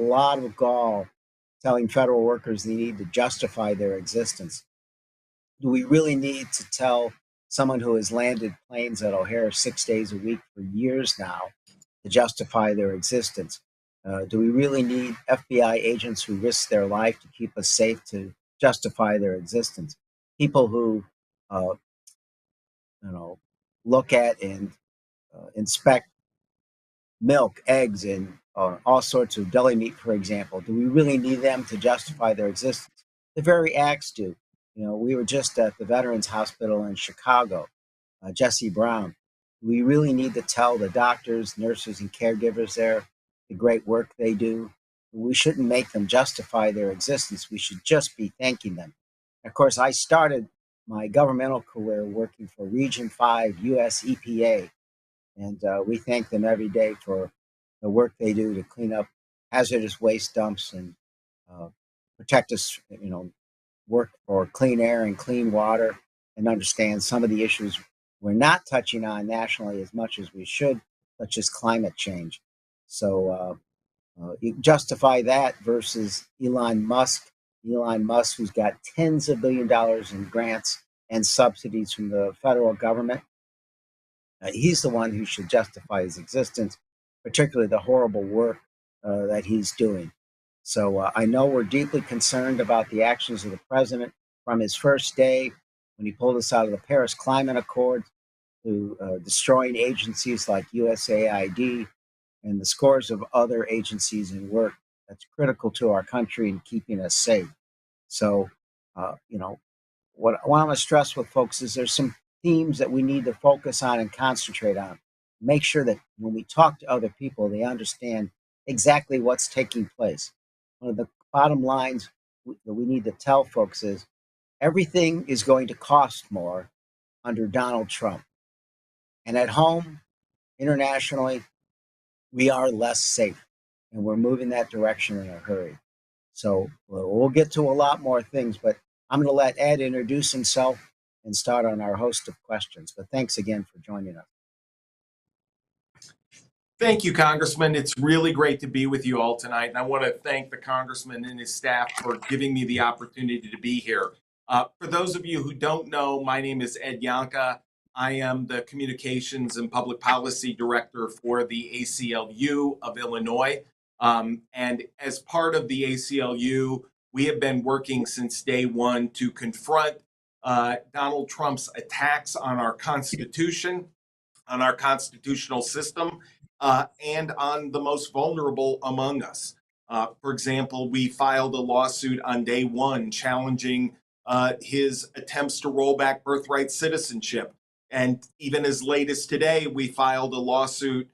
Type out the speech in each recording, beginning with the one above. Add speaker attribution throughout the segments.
Speaker 1: lot of gall telling federal workers they need to justify their existence. Do we really need to tell someone who has landed planes at O'Hare 6 days a week for years now to justify their existence? Do we really need FBI agents who risk their life to keep us safe to justify their existence? People who, uh, look at and inspect milk, eggs, and all sorts of deli meat, for example. Do we really need them to justify their existence? The very acts do. We were just at the Veterans Hospital in Chicago, Jesse Brown. We really need to tell the doctors, nurses, and caregivers there the great work they do. We shouldn't make them justify their existence. We should just be thanking them. Of course, I started my governmental career working for Region 5 US EPA, and we thank them every day for the work they do to clean up hazardous waste dumps and uh, protect us, work for clean air and clean water, and understand some of the issues we're not touching on nationally as much as we should, such as climate change. So you justify that versus Elon Musk. Elon Musk, who's got tens of $billions in grants and subsidies from the federal government. He's the one who should justify his existence, particularly the horrible work that he's doing. So I know we're deeply concerned about the actions of the president from his first day when he pulled us out of the Paris Climate Accord to destroying agencies like USAID and the scores of other agencies and work that's critical to our country and keeping us safe. So, what I want to stress with folks is there's some themes that we need to focus on and concentrate on. Make sure that when we talk to other people, they understand exactly what's taking place. One of the bottom lines that we need to tell folks is everything is going to cost more under Donald Trump. And at home, internationally, we are less safe, and we're moving that direction in a hurry. So we'll get to a lot more things, but I'm going to let Ed introduce himself and start on our host of questions. But thanks again for joining us.
Speaker 2: Thank you, Congressman. It's really great to be with you all tonight. And I want to thank the Congressman and his staff for giving me the opportunity to be here. For those of you who don't know, my name is Ed Yohnka. I am the Communications and Public Policy Director for the ACLU of Illinois. And as part of the ACLU, we have been working since day one to confront Donald Trump's attacks on our Constitution, on our constitutional system, and on the most vulnerable among us. For example, we filed a lawsuit on day one challenging his attempts to roll back birthright citizenship. And even as late as today, we filed a lawsuit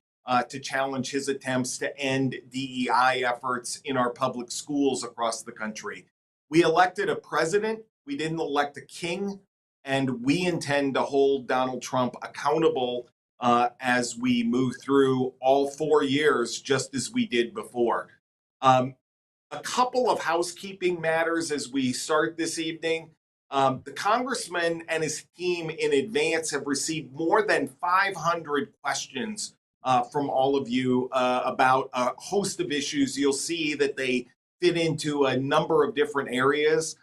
Speaker 2: to challenge his attempts to end DEI efforts in our public schools across the country. We elected a president, we didn't elect a king, and we intend to hold Donald Trump accountable as we move through all 4 years, just as we did before. A couple of housekeeping matters as we start this evening. The congressman and his team in advance have received more than 500 questions from all of you about a host of issues. You'll see that they fit into a number of different areas.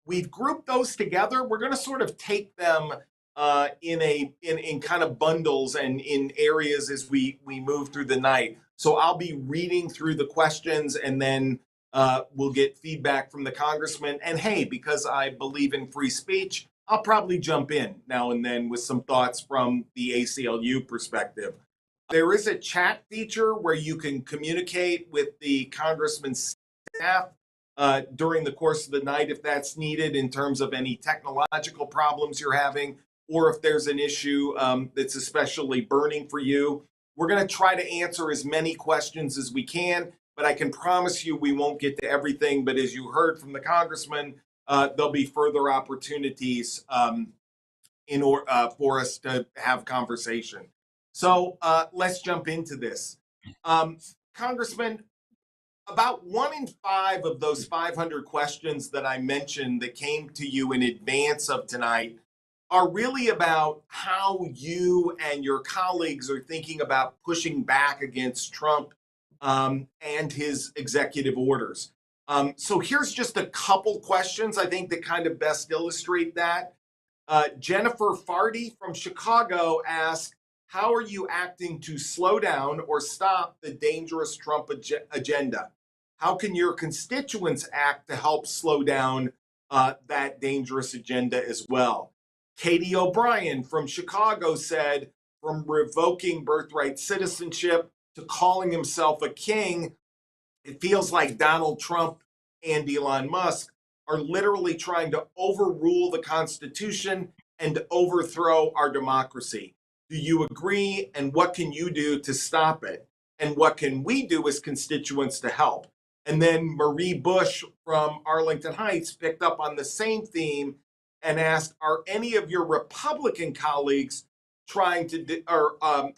Speaker 2: We've grouped those together. We're going to sort of take them in kind of bundles and in areas as we move through the night. So I'll be reading through the questions, and then we'll get feedback from the congressman. And hey, because I believe in free speech, I'll probably jump in now and then with some thoughts from the ACLU perspective. There is a chat feature where you can communicate with the congressman's staff during the course of the night if that's needed in terms of any technological problems you're having, or if there's an issue that's especially burning for you. We're going to try to answer as many questions as we can, but I can promise you we won't get to everything. But as you heard from the congressman, there'll be further opportunities for us to have conversation. So let's jump into this. Congressman, about 1 in 5 of those 500 questions that I mentioned that came to you in advance of tonight are really about how you and your colleagues are thinking about pushing back against Trump and his executive orders. So here's just a couple questions I think that kind of best illustrate that. Jennifer Fardy from Chicago asked, how are you acting to slow down or stop the dangerous Trump agenda? How can your constituents act to help slow down that dangerous agenda as well? Katie O'Brien from Chicago said, from revoking birthright citizenship to calling himself a king, it feels like Donald Trump and Elon Musk are literally trying to overrule the Constitution and overthrow our democracy. Do you agree? And what can you do to stop it? And what can we do as constituents to help? And then Marie Bush from Arlington Heights picked up on the same theme and asked, are any of your Republican colleagues trying to, are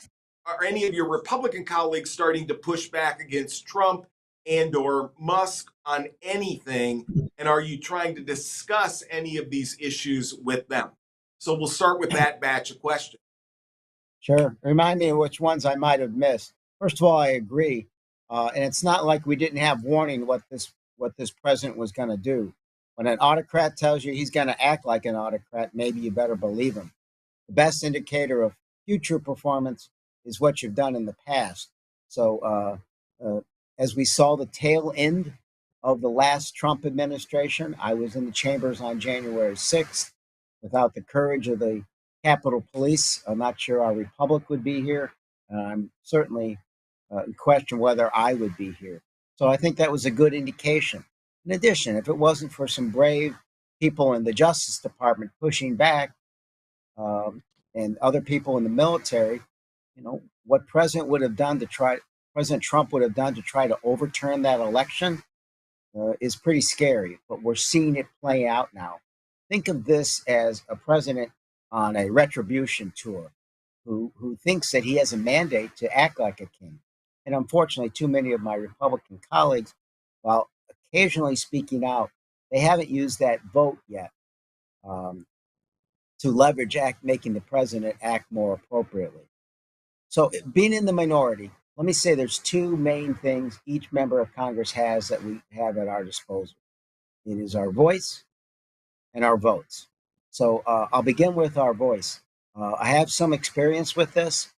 Speaker 2: any of your Republican colleagues starting to push back against Trump and or Musk on anything? And are you trying to discuss any of these issues with them? So we'll start with that batch of questions.
Speaker 1: Sure. Remind me of which ones I might have missed. First of all, I agree, and it's not like we didn't have warning what this president was going to do. When an autocrat tells you he's going to act like an autocrat, maybe you better believe him. The best indicator of future performance is what you've done in the past. So, as we saw the tail end of the last Trump administration, I was in the chambers on January 6th. Without the courage of the Capitol Police, I'm not sure our republic would be here. I'm certainly in question whether I would be here. So I think that was a good indication. In addition, if it wasn't for some brave people in the Justice Department pushing back, and other people in the military, what President Trump would have done to try to overturn that election is pretty scary. But we're seeing it play out now. Think of this as a president on a retribution tour who thinks that he has a mandate to act like a king. And unfortunately, too many of my Republican colleagues, while occasionally speaking out, they haven't used that vote yet to leverage making the president act more appropriately. So, being in the minority, let me say there's two main things each member of Congress has that we have at our disposal. It is our voice and our votes. So I'll begin with our voice. I have some experience with this.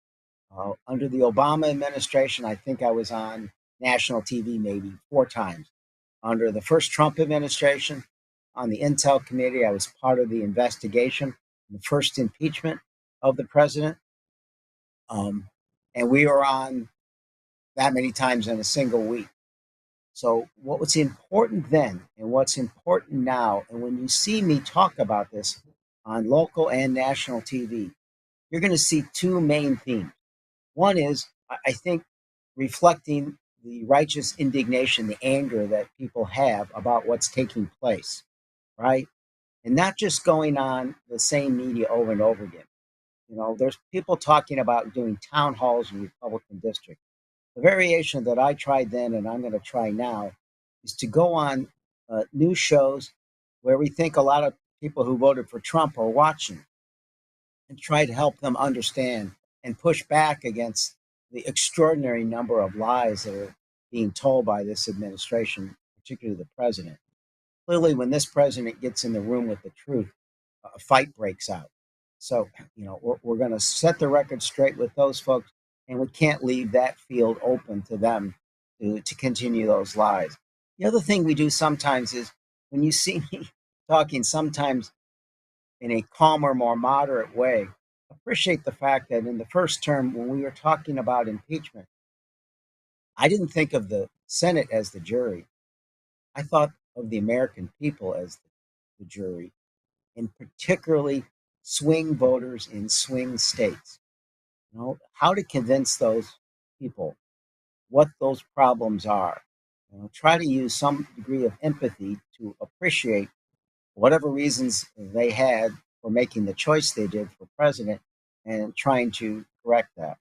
Speaker 1: Under the Obama administration, I think I was on national TV maybe 4 times. Under the first Trump administration, on the Intel Committee, I was part of the investigation, the first impeachment of the president. And we were on that many times in a single week. So what was important then and what's important now, and when you see me talk about this on local and national TV, you're going to see two main themes. One is, I think, reflecting the righteous indignation, the anger that people have about what's taking place, right? And not just going on the same media over and over again. There's people talking about doing town halls in Republican districts. The variation that I tried then and I'm going to try now is to go on news shows where we think a lot of people who voted for Trump are watching and try to help them understand and push back against the extraordinary number of lies that are being told by this administration, particularly the president. Clearly, when this president gets in the room with the truth, a fight breaks out. So, we're going to set the record straight with those folks, and we can't leave that field open to them to continue those lies. The other thing we do sometimes is when you see me talking sometimes in a calmer, more moderate way, appreciate the fact that in the first term, when we were talking about impeachment, I didn't think of the Senate as the jury. I thought of the American people as the jury, and particularly swing voters in swing states. How to convince those people what those problems are. Try to use some degree of empathy to appreciate whatever reasons they had for making the choice they did for president and trying to correct that.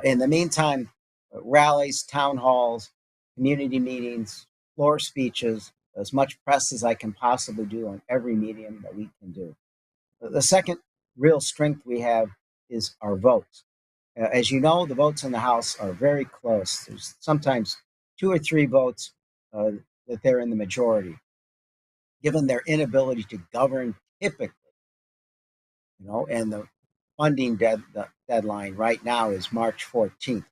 Speaker 1: In the meantime, rallies, town halls, community meetings, floor speeches, as much press as I can possibly do on every medium that we can do. The second real strength we have is our votes. As you know, the votes in the House are very close. There's sometimes two or three votes uh, that they're in the majority, given their inability to govern typically. And the funding the deadline right now is March 14th.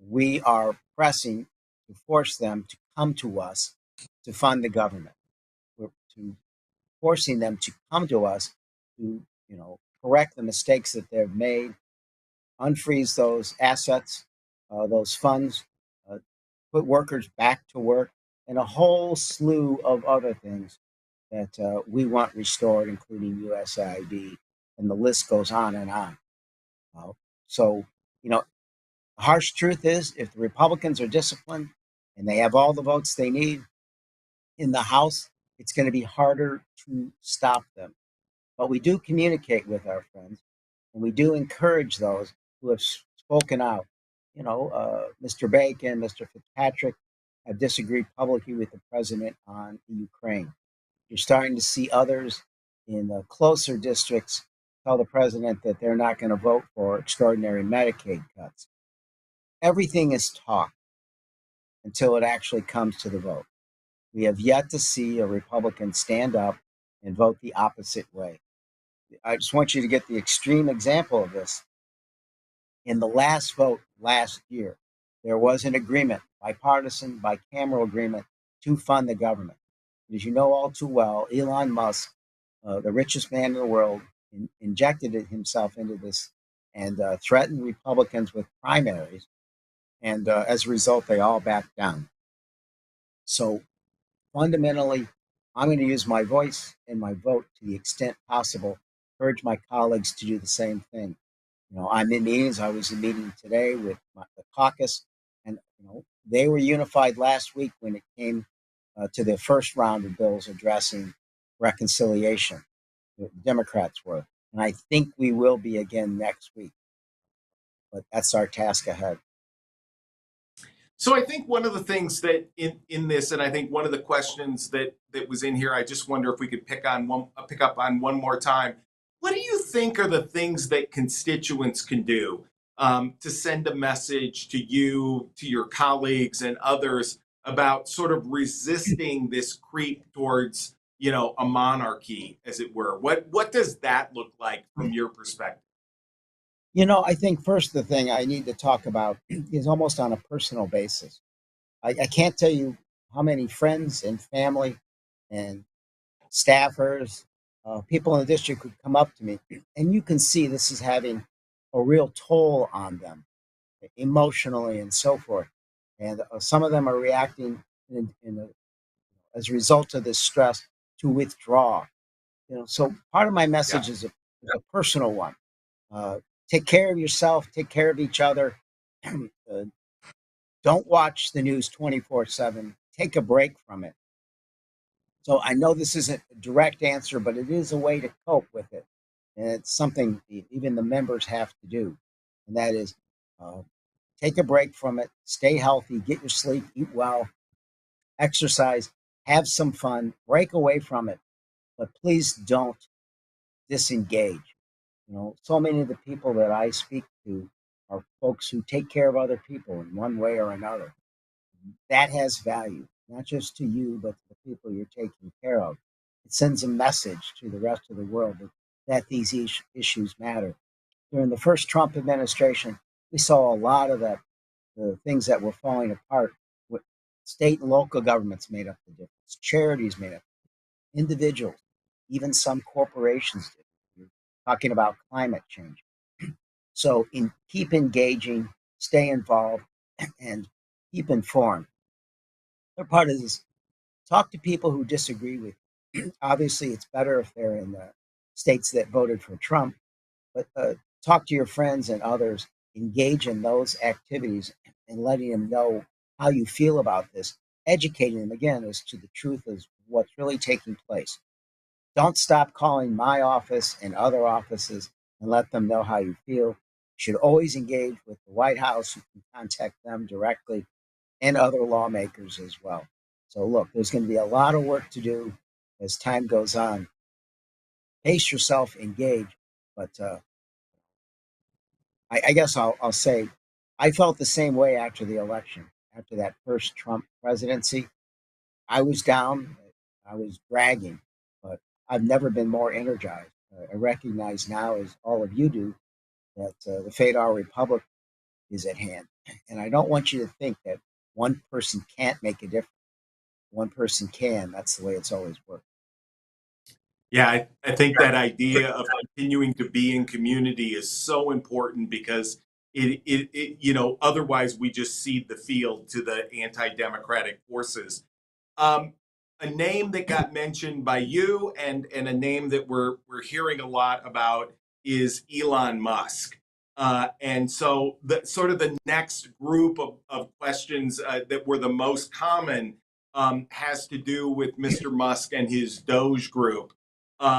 Speaker 1: We are pressing to force them to come to us to fund the government. We're forcing them to come to us to, correct the mistakes that they've made, unfreeze those assets, those funds, uh, put workers back to work, and a whole slew of other things that we want restored, including USAID, and the list goes on and on. Uh, so, you know, the harsh truth is if the Republicans are disciplined and they have all the votes they need in the House, it's going to be harder to stop them. But we do communicate with our friends, and we do encourage those who have spoken out. Mr. Bacon, Mr. Fitzpatrick have disagreed publicly with the president on Ukraine. You're starting to see others in the closer districts tell the president that they're not going to vote for extraordinary Medicaid cuts. Everything is talk until it actually comes to the vote. We have yet to see a Republican stand up and vote the opposite way. I just want you to get the extreme example of this. In the last vote last year, there was an agreement, bipartisan, bicameral agreement, to fund the government. As you know all too well, Elon Musk, the richest man in the world, injected himself into this and threatened Republicans with primaries. And as a result, they all backed down. So fundamentally, I'm going to use my voice and my vote to the extent possible, urge my colleagues to do the same thing. I'm in meetings. I was in a meeting today with the caucus, and they were unified last week when it came to the first round of bills addressing reconciliation. The Democrats were, and I think we will be again next week. But that's our task ahead.
Speaker 2: So I think one of the things that in this, and I think one of the questions that was in here, I just wonder if we could pick up on one more time. What do you think are the things that constituents can do to send a message to you, to your colleagues, and others about sort of resisting this creep towards a monarchy, as it were? What does that look like from your perspective?
Speaker 1: I think first the thing I need to talk about is almost on a personal basis. I can't tell you how many friends and family and staffers, people in the district who come up to me, and you can see this is having a real toll on them emotionally and so forth. And some of them are reacting as a result of this stress to withdraw. So part of my
Speaker 2: Yeah.
Speaker 1: message is a personal one. Uh, Take care of yourself, take care of each other. Don't watch the news 24/7. Take a break from it. So I know this isn't a direct answer, but it is a way to cope with it. And it's something even the members have to do. And that is uh, take a break from it, stay healthy, get your sleep, eat well, exercise, have some fun, break away from it. But please don't disengage. So many of the people that I speak to are folks who take care of other people in one way or another. That has value, not just to you, but to the people you're taking care of. It sends a message to the rest of the world that these issues matter. During the first Trump administration, we saw a lot of the things that were falling apart. What state and local governments made up the difference, charities made up, individuals, even some corporations did. You're talking about climate change. So, keep engaging, stay involved, and keep informed. The other part is talk to people who disagree with you. Obviously, it's better if they're in the states that voted for Trump, but talk to your friends and others, engage in those activities and letting them know how you feel about this, educating them again as to the truth of what's really taking place. Don't stop calling my office and other offices and let them know how you feel. You should always engage with the White House. You can contact them directly and other lawmakers as well. So, look, there's going to be a lot of work to do as time goes on. Pace yourself, engage, but I guess I'll say I felt the same way after the election, after that first Trump presidency. I was down, I was dragging, but I've never been more energized. I recognize now, as all of you do, that the fate of our republic is at hand. And I don't want you to think that one person can't make a difference. One person can. That's the way it's always worked.
Speaker 2: Yeah, I think that idea of continuing to be in community is so important because otherwise we just cede the field to the anti-democratic forces. Um, a name that got mentioned by you and a name that we're hearing a lot about is Elon Musk. And so the sort of the next group of questions that were the most common has to do with Mr. Musk and his Doge group.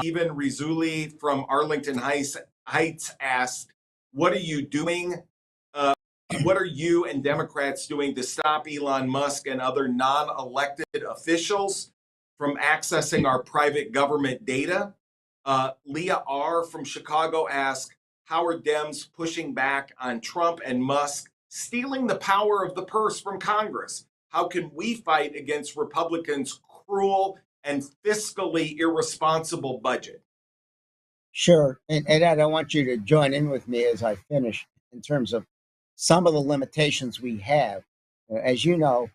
Speaker 2: Even Rizuli from Arlington Heights asked, "What are you doing? Uh, what are you and Democrats doing to stop Elon Musk and other non-elected officials from accessing our private government data?" Leah R. from Chicago asked, "How are Dems pushing back on Trump and Musk stealing the power of the purse from Congress? How can we fight against Republicans' cruel and fiscally irresponsible budget?"
Speaker 1: Sure. And Ed, I want you to join in with me as I finish in terms of some of the limitations we have. As you know,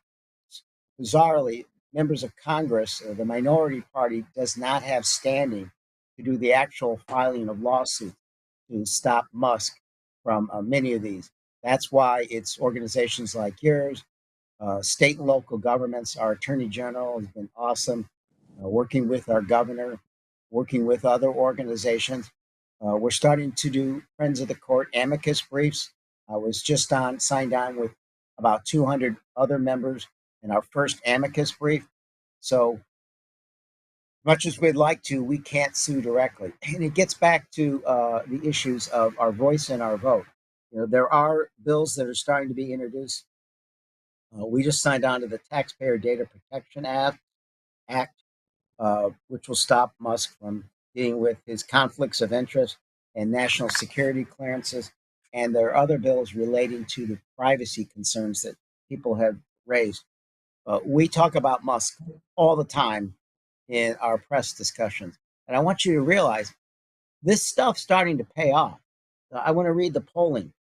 Speaker 1: bizarrely, members of Congress, the minority party, does not have standing to do the actual filing of lawsuits to stop Musk from many of these. That's why it's organizations like yours, state and local governments. Our attorney general has been awesome, working with our governor, working with other organizations. We're starting to do Friends of the Court amicus briefs. I was just signed on with about 200 other members in our first amicus brief. So much as we'd like to, we can't sue directly. And it gets back to the issues of our voice and our vote. There are bills that are starting to be introduced. We just signed on to the Taxpayer Data Protection Act, which will stop Musk from dealing with his conflicts of interest and national security clearances. And there are other bills relating to the privacy concerns that people have raised. We talk about Musk all the time in our press discussions. And I want you to realize this stuff's starting to pay off. I want to read the polling.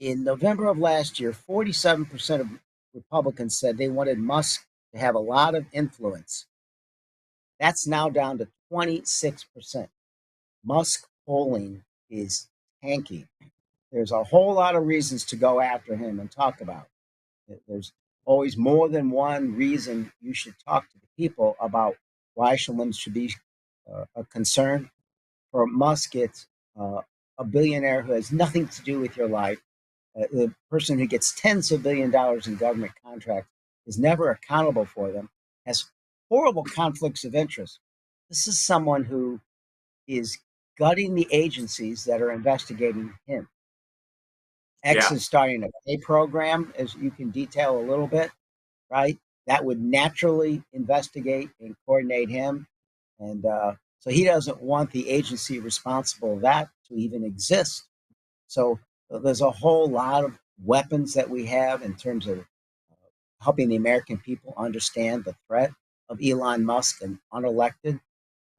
Speaker 1: In November of last year, 47% of Republicans said they wanted Musk to have a lot of influence. That's now down to 26%. Musk polling is tanking. There's a whole lot of reasons to go after him and talk about it. There's always more than one reason you should talk to the people about why Shalom should be a concern. For Musk, it's a billionaire who has nothing to do with your life. The person who gets tens of billions of dollars in government contracts is never accountable for them, has horrible conflicts of interest. This is someone who is gutting the agencies that are investigating him. X
Speaker 2: Yeah.
Speaker 1: is starting a pay program, as you can detail a little bit, right? That would naturally investigate and coordinate him. And so he doesn't want the agency responsible for that to even exist. So there's a whole lot of weapons that we have in terms of helping the American people understand the threat of Elon Musk and unelected.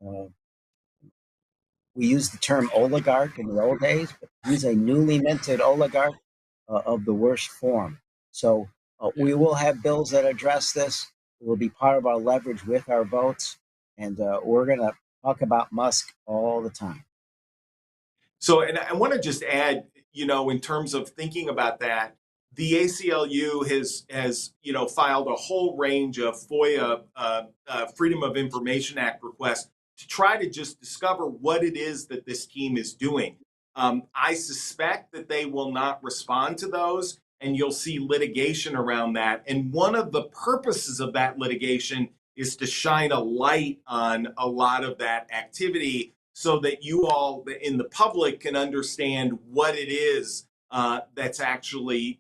Speaker 1: Uh, we used the term oligarch in the old days, but he's a newly minted oligarch of the worst form. So we will have bills that address this. It will be part of our leverage with our votes. And we're going to talk about Musk all the time.
Speaker 2: So, and I want to just add, in terms of thinking about that, the ACLU has filed a whole range of FOIA, Freedom of Information Act requests to try to just discover what it is that this team is doing. I suspect that they will not respond to those, and you'll see litigation around that. And one of the purposes of that litigation is to shine a light on a lot of that activity so that you all in the public can understand what it is that's actually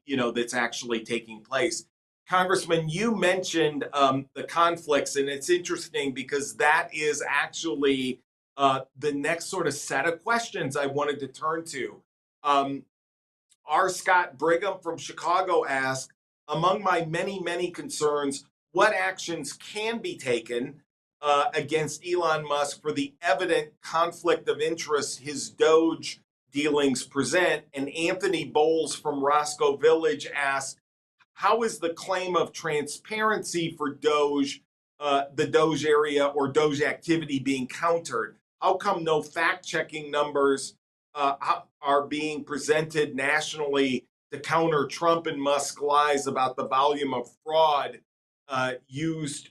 Speaker 2: taking place. Congressman, you mentioned the conflicts, and it's interesting because that is actually the next sort of set of questions I wanted to turn to. R. Scott Brigham from Chicago asked, among my many, many concerns, what actions can be taken against Elon Musk for the evident conflict of interest his Doge dealings present? And Anthony Bowles from Roscoe Village asked, how is the claim of transparency for Doge, the Doge area or Doge activity being countered? How come no fact-checking numbers are being presented nationally to counter Trump and Musk lies about the volume of fraud used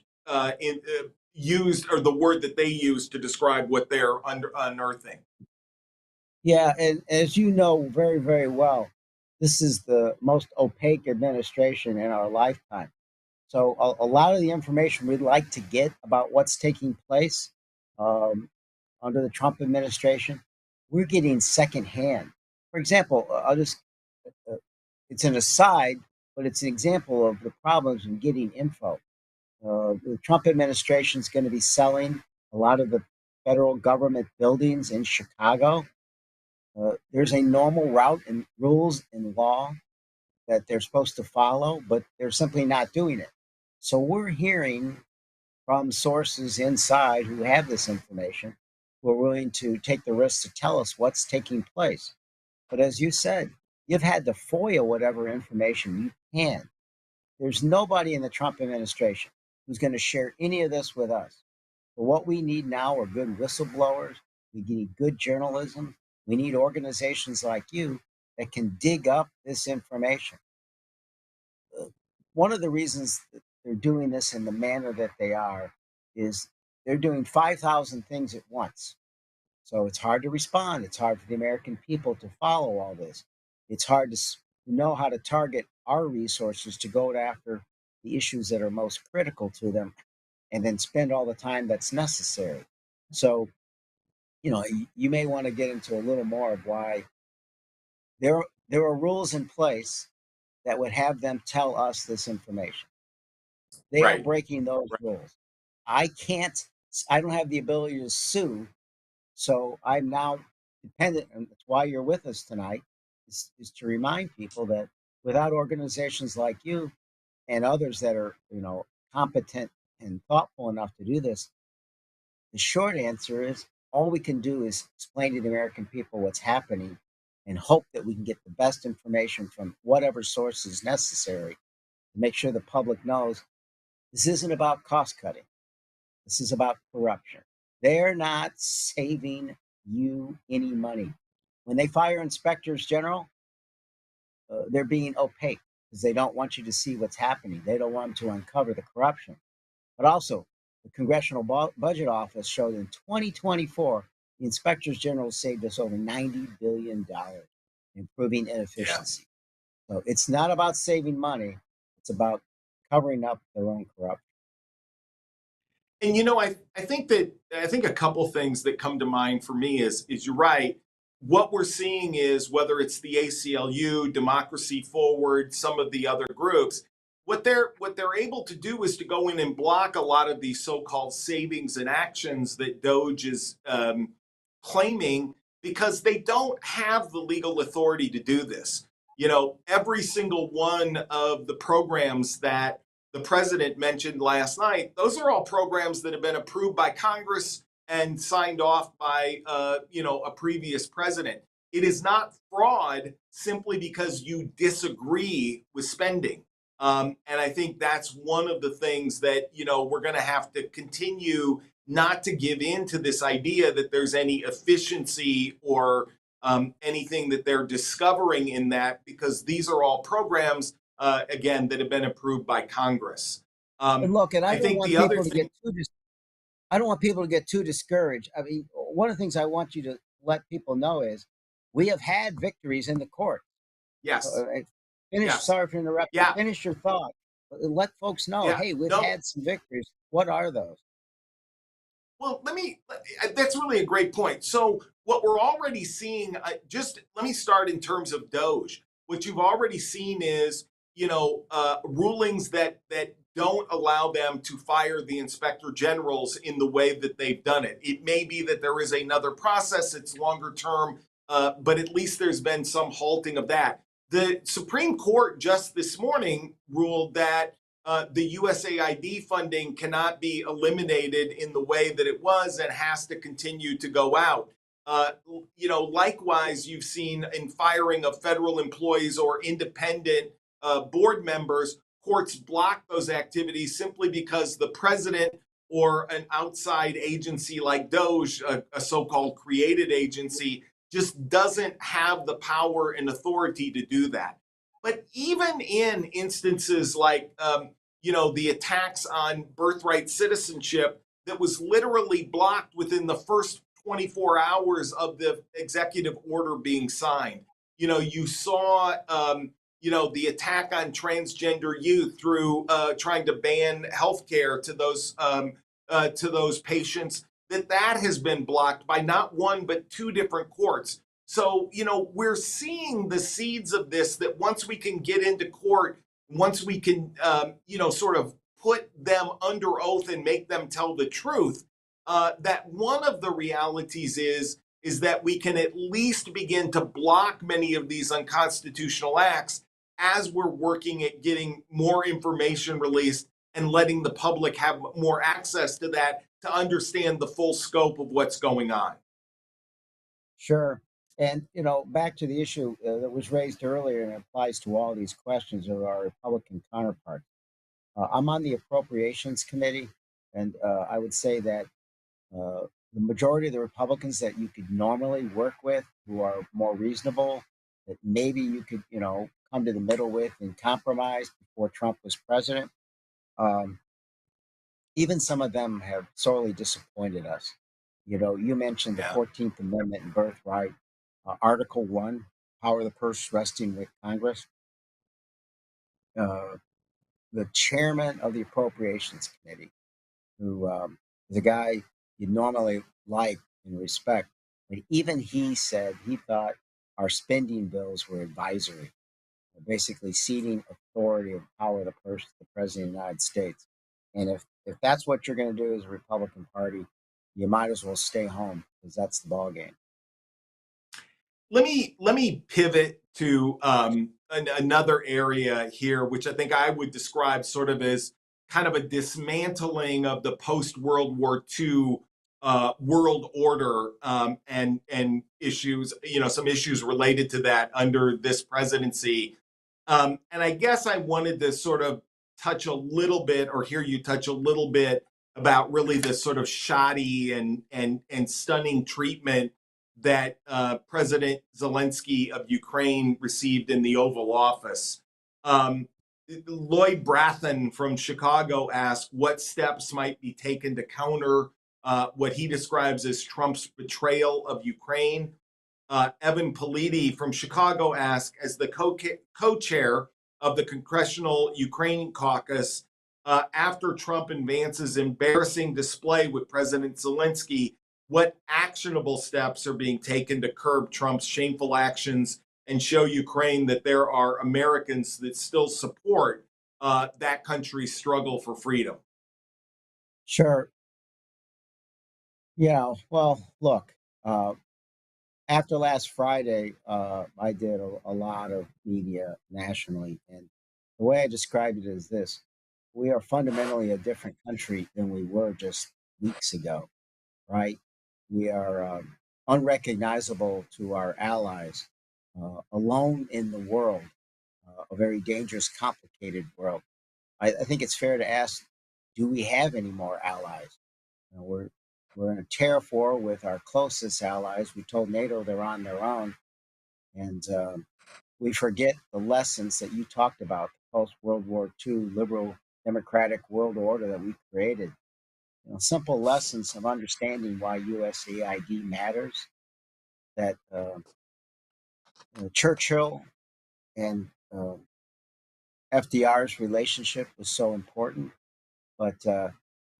Speaker 2: used, or the word that they use to describe what they're unearthing?
Speaker 1: Yeah, and as you know very, very well, this is the most opaque administration in our lifetime. So a lot of the information we'd like to get about what's taking place um, under the Trump administration, we're getting secondhand. For example, uh, it's an aside, but it's an example of the problems in getting info. The Trump administration is going to be selling a lot of the federal government buildings in Chicago. There's a normal route and rules and law that they're supposed to follow, but they're simply not doing it. So we're hearing from sources inside who have this information, who are willing to take the risk to tell us what's taking place. But as you said, you've had to FOIA whatever information you can. There's nobody in the Trump administration who's going to share any of this with us. But what we need now are good whistleblowers. We need good journalism. We need organizations like you that can dig up this information. Uh, One of the reasons that they're doing this in the manner that they are is they're doing 5,000 things at once. So it's hard to respond. It's hard for the American people to follow all this. It's hard to know how to target our resources to go after the issues that are most critical to them and then spend all the time that's necessary. So, you may want to get into a little more of why there are rules in place that would have them tell us this information. They are
Speaker 2: Right.
Speaker 1: breaking those rules. I can't, I don't have the ability to sue. So I'm now dependent, and that's why you're with us tonight, is to remind people that without organizations like you and others that are, competent and thoughtful enough to do this, the short answer is all we can do is explain to the American people what's happening and hope that we can get the best information from whatever source is necessary to make sure the public knows this isn't about cost cutting. This is about corruption. They're not saving you any money. When they fire inspectors general, they're being opaque because they don't want you to see what's happening. They don't want to uncover the corruption. But also, the Congressional Budget Office showed in 2024, the inspectors general saved us over $90 billion, improving
Speaker 2: Yeah.
Speaker 1: inefficiency. So it's not about saving money, it's about covering up their own corruption.
Speaker 2: And I think a couple things that come to mind for me is you're right. What we're seeing is whether it's the ACLU, Democracy Forward, some of the other groups, what they're able to do is to go in and block a lot of these so-called savings and actions that Doge is claiming because they don't have the legal authority to do this. Every single one of the programs that the president mentioned last night, those are all programs that have been approved by Congress and signed off by a previous president. It is not fraud simply because you disagree with spending. And I think that's one of the things that we're going to have to continue not to give in to this idea that there's any efficiency or anything that they're discovering in that, because these are all programs again that have been approved by Congress.
Speaker 1: And look, and
Speaker 2: I
Speaker 1: I don't
Speaker 2: think
Speaker 1: want
Speaker 2: the other
Speaker 1: people to get
Speaker 2: thing,
Speaker 1: I don't want people to get too discouraged. I mean, one of the things I want you to let people know is we have had victories in the court.
Speaker 2: yes,
Speaker 1: Finish.
Speaker 2: yes,
Speaker 1: Sorry for interrupting.
Speaker 2: yeah,
Speaker 1: Finish your thought. Let folks know.
Speaker 2: yeah,
Speaker 1: Hey, we've
Speaker 2: no,
Speaker 1: had some victories. What are those?
Speaker 2: well, that's really a great point. So, what we're already seeing, just let me start in terms of Doge. What you've already seen is, rulings that don't allow them to fire the inspector generals in the way that they've done it. It may be that there is another process; it's longer term, but at least there's been some halting of that. The Supreme Court just this morning ruled that the USAID funding cannot be eliminated in the way that it was and has to continue to go out. Uh, Likewise, you've seen in firing of federal employees or independent board members, courts block those activities simply because the president or an outside agency like DOJ, a so-called created agency, just doesn't have the power and authority to do that. But even in instances like, the attacks on birthright citizenship that was literally blocked within the first 24 hours of the executive order being signed. You saw, the attack on transgender youth through trying to ban healthcare to those patients, that has been blocked by not one but two different courts. So, we're seeing the seeds of this, that once we can get into court, once we can, sort of put them under oath and make them tell the truth, that one of the realities is that we can at least begin to block many of these unconstitutional acts as we're working at getting more information released and letting the public have more access to that to understand the full scope of what's going on.
Speaker 1: Sure. And, back to the issue that was raised earlier and applies to all these questions of our Republican counterparts. I'm on the Appropriations Committee, and I would say that the majority of the Republicans that you could normally work with, who are more reasonable, that maybe you could, come to the middle with and compromise before Trump was president, um, even some of them have sorely disappointed us. You mentioned the
Speaker 2: Yeah.
Speaker 1: 14th Amendment and birthright, Article 1, power of the purse resting with Congress. Uh, the chairman of the Appropriations Committee, who is a guy you normally like and respect, but even he said he thought our spending bills were advisory, basically ceding authority and power of the purse to the president of the United States. And if that's what you're going to do as a Republican Party, you might as well stay home because that's the ball game.
Speaker 2: Let me pivot to another area here, which I think I would describe sort of as kind of a dismantling of the post World War II world order, and issues, some issues related to that under this presidency. And I guess I wanted to sort of touch a little bit, or hear you touch a little bit about really this sort of shoddy and stunning treatment that President Zelensky of Ukraine received in the Oval Office. Um, Lloyd Brathen from Chicago asked what steps might be taken to counter what he describes as Trump's betrayal of Ukraine. Evan Politi from Chicago asked, as the co-chair of the Congressional Ukraine Caucus, after Trump advances embarrassing display with President Zelensky, what actionable steps are being taken to curb Trump's shameful actions and show Ukraine that there are Americans that still support that country's struggle for freedom?
Speaker 1: Sure. Yeah. Well, look, uh, after last Friday, I did a lot of media nationally. And the way I described it is this: we are fundamentally a different country than we were just weeks ago, right? We are unrecognizable to our allies, alone in the world, a very dangerous, complicated world. I think it's fair to ask, do we have any more allies? We're in a tariff war with our closest allies. We told NATO they're on their own, and we forget the lessons that you talked about, the post World War II liberal democratic world order that we created. Simple lessons of understanding why USAID matters. That Churchill and FDR's relationship was so important, but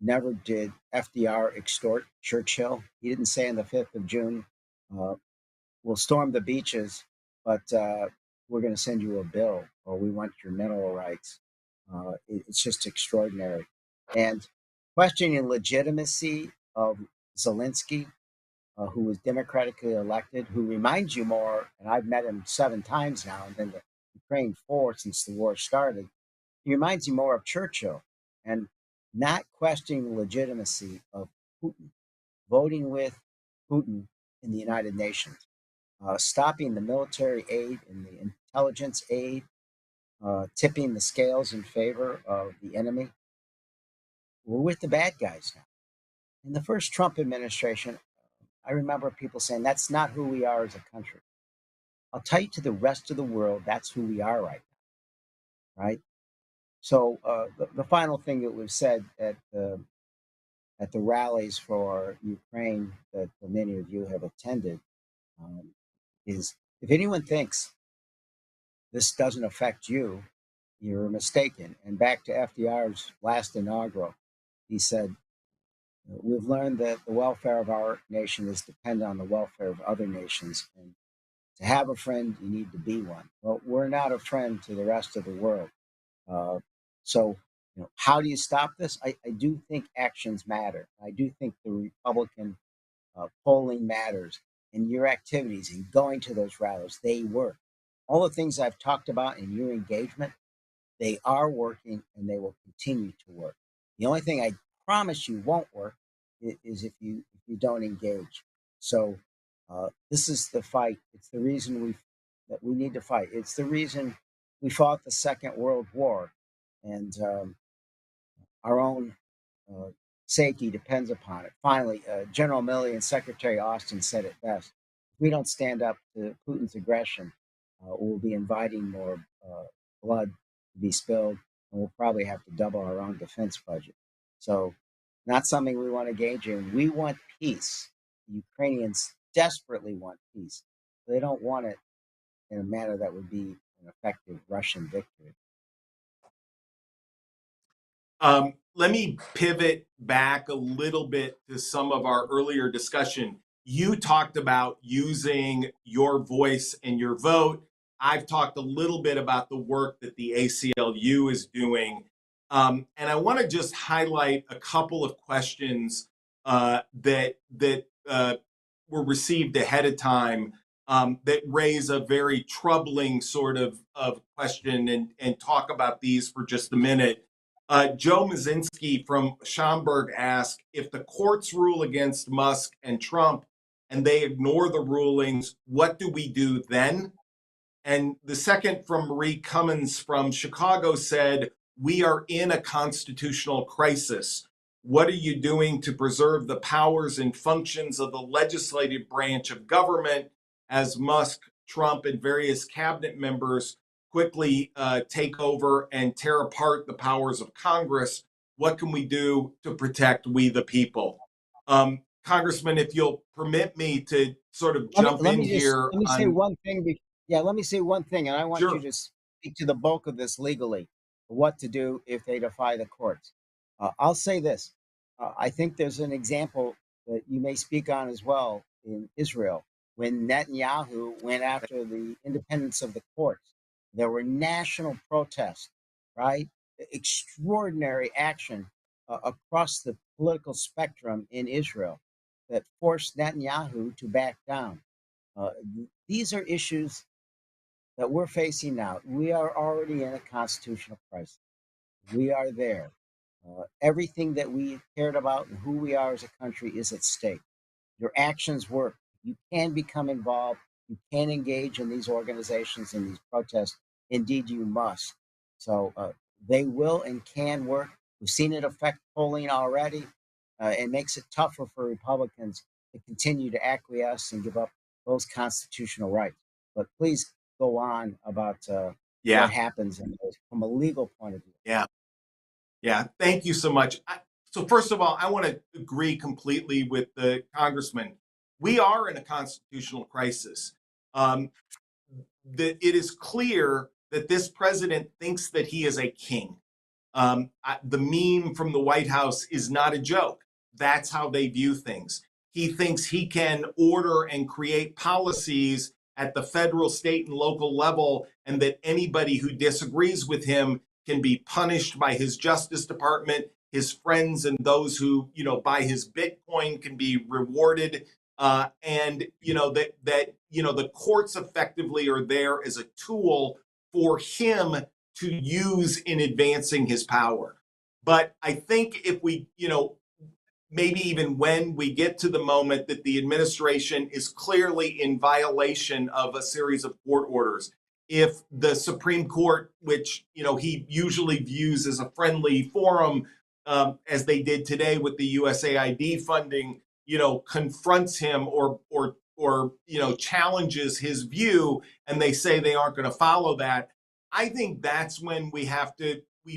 Speaker 1: never did FDR extort Churchill. He didn't say on the 5th of June, uh, we'll storm the beaches, but we're going to send you a bill, or we want your mineral rights. It's just extraordinary. And questioning legitimacy of Zelensky, who was democratically elected, who reminds you more, and I've met him 7 times now, than the Ukraine for since the war started. He reminds me more of Churchill and not questioning the legitimacy of Putin, voting with Putin in the United Nations, stopping the military aid and the intelligence aid, tipping the scales in favor of the enemy. We're with the bad guys now. In the first Trump administration, I remember people saying that's not who we are as a country. I'll tell you, to the rest of the world, that's who we are right now, right? So the final thing that was said at the rallies for Ukraine that many of you have attended um, is, if anyone thinks this doesn't affect you, you're mistaken. And back to FDR's last inaugural, he said, we've learned that the welfare of our nation is dependent on the welfare of other nations. And to have a friend, you need to be one. Well, we're not a friend to the rest of the world. Uh, so, how do you stop this? I do think actions matter. I do think the Republican polling matters, and your activities and going to those rallies, they work. All the things I've talked about in your engagement, they are working and they will continue to work. The only thing I promise you won't work is if you don't engage. So this is the fight. It's the reason that we need to fight. It's the reason we fought the Second World War, and our own uh, safety depends upon it. Finally, General Milley and Secretary Austin said it best. If we don't stand up to Putin's aggression, we'll be inviting more blood to be spilled, and we'll probably have to double our own defense budget. So, not something we want to engage in. We want peace. The Ukrainians desperately want peace. They don't want it in a manner that would be an effective Russian victory.
Speaker 2: Let me pivot back a little bit to some of our earlier discussion. You talked about using your voice and your vote. I've talked a little bit about the work that the ACLU is doing. And I want to just highlight a couple of questions that were received ahead of time that raise a very troubling sort of question, and talk about these for just a minute. Joe Mazinski from Schaumburg asked, if the courts rule against Musk and Trump and they ignore the rulings, what do we do then? And the second, from Marie Cummins from Chicago, said, we are in a constitutional crisis. What are you doing to preserve the powers and functions of the legislative branch of government as Musk, Trump, and various cabinet members quickly take over and tear apart the powers of Congress? What can we do to protect we the people? Congressman, if you'll permit me to sort of jump in here
Speaker 1: Let me say
Speaker 2: on.
Speaker 1: one thing. Yeah, let me say one thing, and I want you
Speaker 2: Sure.
Speaker 1: to speak to the bulk of this legally. What to do if they defy the courts? I'll say this: I think there's an example that you may speak on as well in Israel when Netanyahu went after the independence of the courts. There were national protests, right? Extraordinary action across the political spectrum in Israel that forced Netanyahu to back down. Uh, these are issues that we're facing now. We are already in a constitutional crisis. We are there. Everything that we cared about and who we are as a country is at stake. Your actions work. You can become involved. You can engage in these organizations and these protests. Indeed, you must. So they will and can work. We've seen it affect polling already. It makes it tougher for Republicans to continue to acquiesce and give up those constitutional rights. But please go on about what
Speaker 2: Yeah,
Speaker 1: happens from a legal point of view.
Speaker 2: yeah. Yeah, thank you so much. So first of all, I want to agree completely with the congressman. We are in a constitutional crisis. Um, that it is clear that this president thinks that he is a king. The meme from the White House is not a joke. That's how they view things. He thinks he can order and create policies at the federal, state, and local level, and that anybody who disagrees with him can be punished by his Justice Department. His friends and those who, buy his Bitcoin can be rewarded. And the courts effectively are there as a tool for him to use in advancing his power. But I think if we, maybe even when we get to the moment that the administration is clearly in violation of a series of court orders, if the Supreme Court, which he usually views as a friendly forum, as they did today with the USAID funding, confronts him or challenges his view, and they say they aren't going to follow that, I think that's when we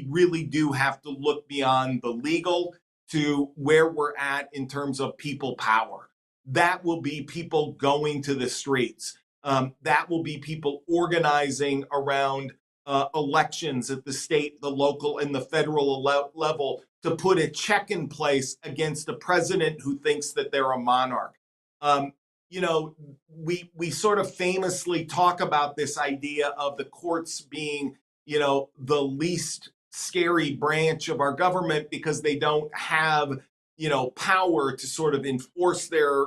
Speaker 2: really do have to look beyond the legal to where we're at in terms of people power. That will be people going to the streets. That will be people organizing around elections at the state, the local, and the federal level to put a check in place against a president who thinks that they're a monarch. We sort of famously talk about this idea of the courts being, the least scary branch of our government because they don't have, power to sort of enforce their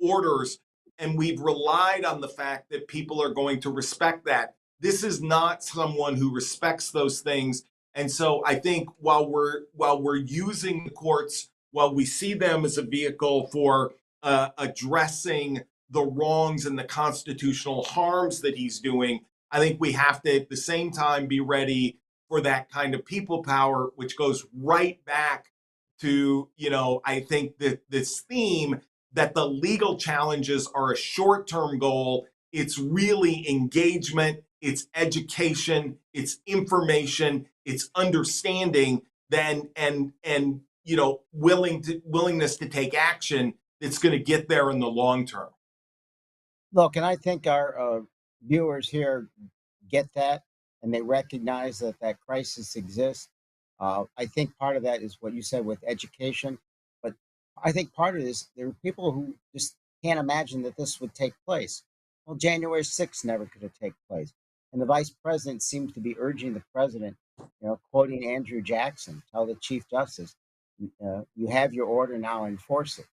Speaker 2: orders. And we've relied on the fact that people are going to respect that. This is not someone who respects those things. And so I think while we're using the courts, while we see them as a vehicle for addressing the wrongs and the constitutional harms that he's doing, I think we have to at the same time be ready for that kind of people power, which goes right back to, I think that this theme that the legal challenges are a short-term goal. It's really engagement, it's education, it's information, it's understanding, then and willingness to take action that's going to get there in the long term.
Speaker 1: Look, and I think our viewers here get that, and they recognize that that crisis exists. I think part of that is what you said with education, but I think part of it is there are people who just can't imagine that this would take place. Well, January 6th never could have taken place. And the vice president seems to be urging the president, quoting Andrew Jackson, tell the chief justice, you have your order now, enforce it.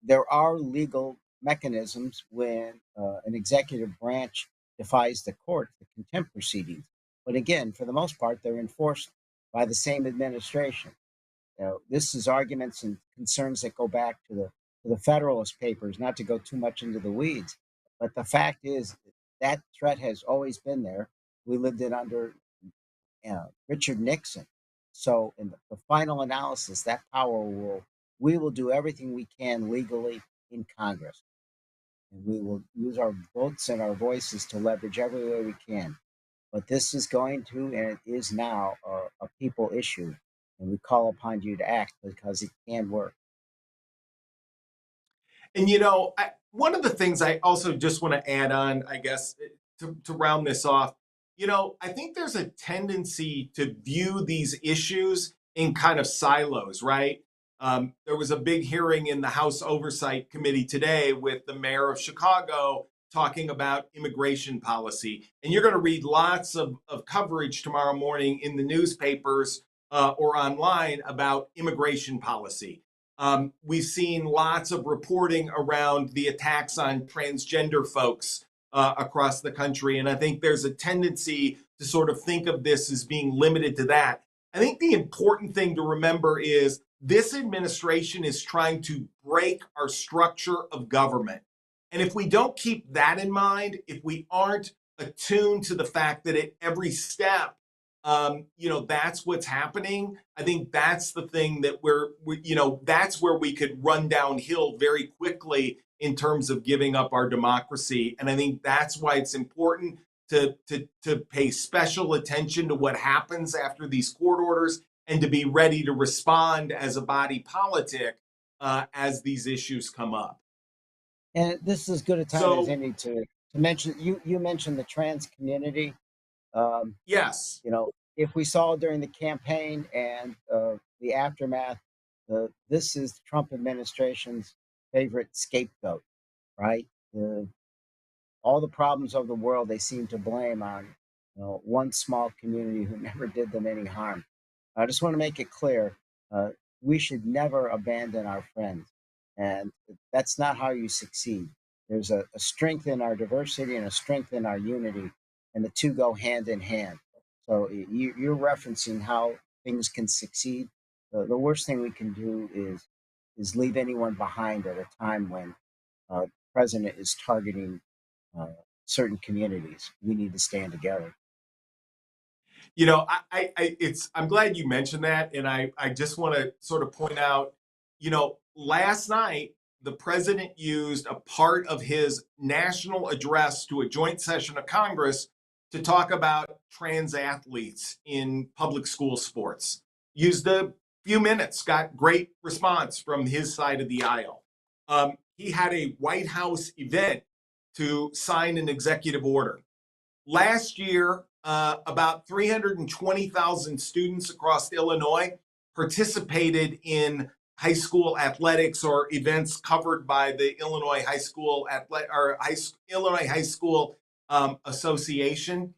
Speaker 1: There are legal mechanisms when an executive branch defies the court, the contempt proceedings. But again, for the most part, they're enforced by the same administration. This is arguments and concerns that go back to the Federalist Papers, not to go too much into the weeds. But the fact is that threat has always been there. We lived it under Richard Nixon. So in the final analysis, that power we will do everything we can legally in Congress. And we will use our votes and our voices to leverage every way we can. But this is going to, and it is now, a people issue. And we call upon you to act because it can work.
Speaker 2: And, one of the things I also just want to add on, I guess, to round this off, I think there's a tendency to view these issues in kind of silos, right? There was a big hearing in the House Oversight Committee today with the mayor of Chicago talking about immigration policy. And you're going to read lots of coverage tomorrow morning in the newspapers or online about immigration policy. We've seen lots of reporting around the attacks on transgender folks across the country. And I think there's a tendency to sort of think of this as being limited to that. I think the important thing to remember is this administration is trying to break our structure of government. And if we don't keep that in mind, if we aren't attuned to the fact that at every step, that's what's happening, I think that's the thing that that's where we could run downhill very quickly in terms of giving up our democracy. And I think that's why it's important to pay special attention to what happens after these court orders and to be ready to respond as a body politic as these issues come up.
Speaker 1: And this is as good a time as any to mention, you mentioned the trans community.
Speaker 2: Yes.
Speaker 1: If we saw during the campaign and the aftermath, this is the Trump administration's favorite scapegoat, right? All the problems of the world they seem to blame on one small community who never did them any harm. I just want to make it clear, we should never abandon our friends. And that's not how you succeed. There's a strength in our diversity and a strength in our unity. and the two go hand in hand. So you're referencing how things can succeed. The worst thing we can do is leave anyone behind at a time when the president is targeting uh, certain communities. We need to stand together.
Speaker 2: You know, I'm glad you mentioned that, and I just want to sort of point out, you know, last night the president used a part of his national address to a joint session of Congress to talk about trans athletes in public school sports. Used a few minutes, got great response from his side of the aisle. He had a White House event to sign an executive order. Last year, about 320,000 students across Illinois participated in high school athletics or events covered by the Illinois High School Illinois High School Association.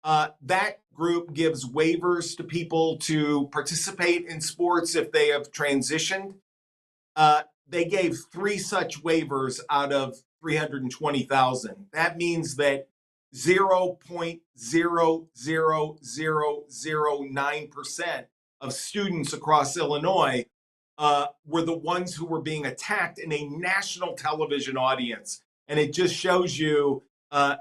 Speaker 2: That group gives waivers to people to participate in sports if they have transitioned. They gave 3 such waivers out of 320,000. That means that 0.00009% of students across Illinois were the ones who were being attacked in a national television audience. And it just shows you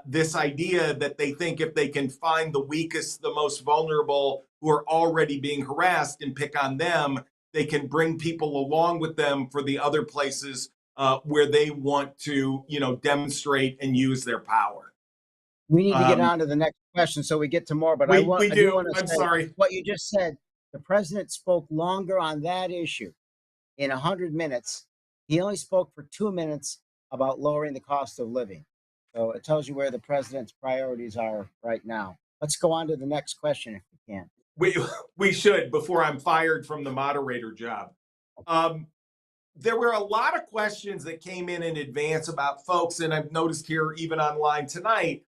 Speaker 2: this idea that they think if they can find the weakest, the most vulnerable who are already being harassed and pick on them, they can bring people along with them for the other places where they want to, you know, demonstrate and use their power.
Speaker 1: We need to get on to the next question so we get to more. But
Speaker 2: We
Speaker 1: I do
Speaker 2: do.
Speaker 1: want to
Speaker 2: I'm
Speaker 1: say
Speaker 2: sorry.
Speaker 1: what you just said. The president spoke longer on that issue in 100 minutes. He only spoke for 2 minutes about lowering the cost of living. So it tells you where the president's priorities are right now. Let's go on to the next question if we can.
Speaker 2: We should before I'm fired from the moderator job. There were a lot of questions that came in advance about folks, and I've noticed here even online tonight